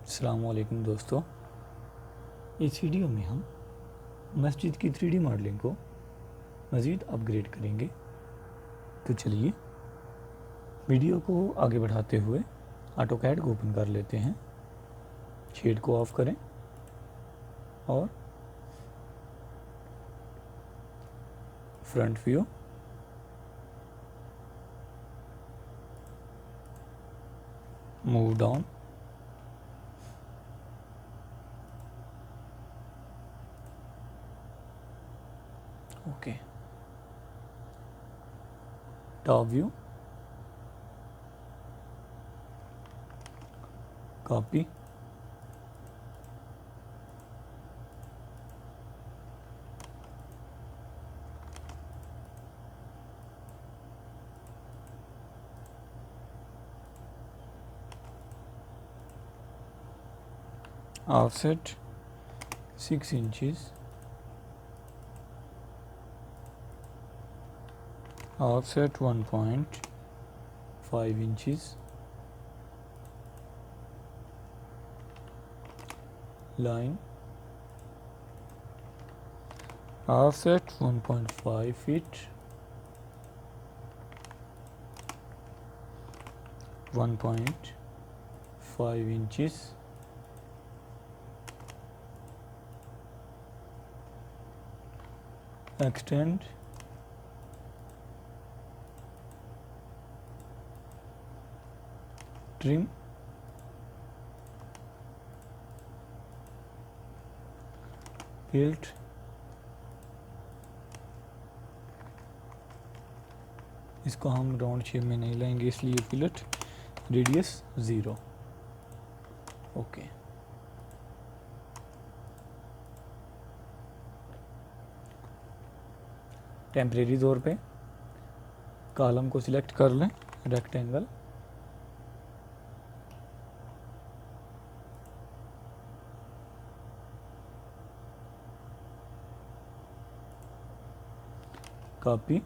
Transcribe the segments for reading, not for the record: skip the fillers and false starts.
अस्सलामुअलैकुम दोस्तों, इस वीडियो में हम मस्जिद की 3D मॉडलिंग को मज़ीद अपग्रेड करेंगे। तो चलिए वीडियो को आगे बढ़ाते हुए ऑटोकैड को ओपन कर लेते हैं। शेड को ऑफ करें और front view, move down, okay, top view, copy, offset 6 inches, offset 1.5 inches, line offset 1.5 feet, 1.5 inches, extend trim, build, इसको हम राउंड शेप में नहीं लाएंगे इसलिए फिलट, रेडियस 0, ओके। टेम्परेरी तौर पे कॉलम को सिलेक्ट कर लें, रेक्टेंगल, कॉपी,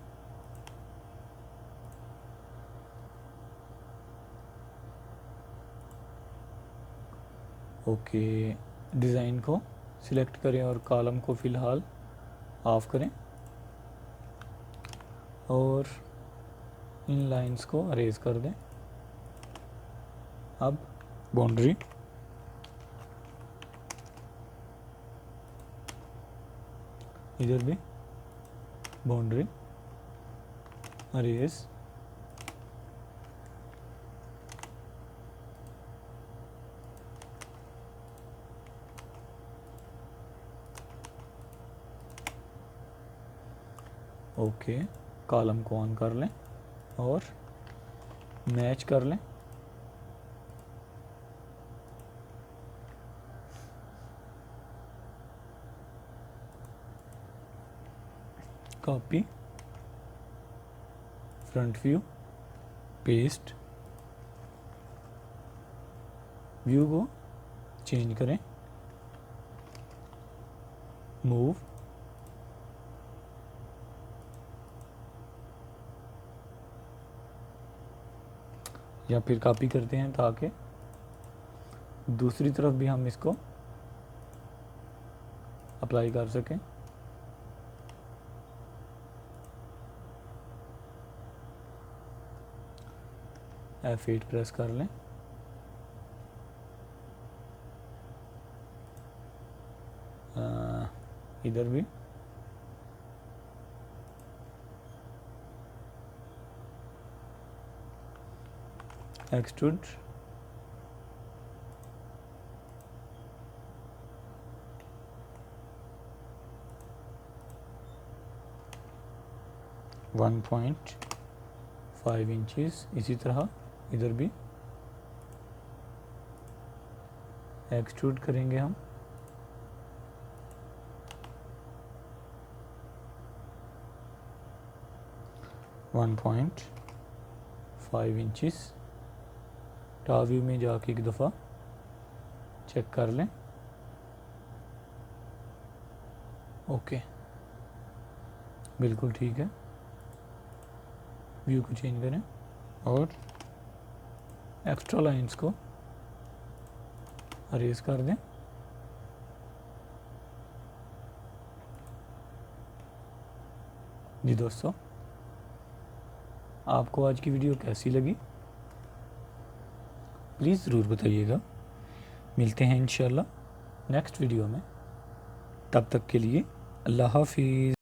ओके। डिज़ाइन को सिलेक्ट करें और कॉलम को फ़िलहाल ऑफ करें और इन लाइंस को अरेज कर दें। अब बाउंड्री, इधर भी बाउंड्री, अरेज, ओके। कॉलम को ऑन कर लें और मैच कर लें। Copy, front view, paste, view को चेंज करें, मूव, या फिर कॉपी करते हैं ताकि दूसरी तरफ भी हम इसको अप्लाई कर सकें। F8 प्रेस कर लें, इधर भी एक्सट्रूड, वन 1.5 इंचेस। इसी तरह इधर भी एक्सट्रूड करेंगे हम, वन 1.5 इंचेस। टॉप व्यू में जाके एक दफ़ा चेक कर लें, ओके, बिल्कुल ठीक है। व्यू को चेंज करें और एक्स्ट्रा लाइंस को अरेज कर दें। जी दोस्तों, आपको आज की वीडियो कैसी लगी प्लीज़ ज़रूर बताइएगा। मिलते हैं इंशाल्लाह नेक्स्ट वीडियो में, तब तक के लिए अल्लाह हाफिज़।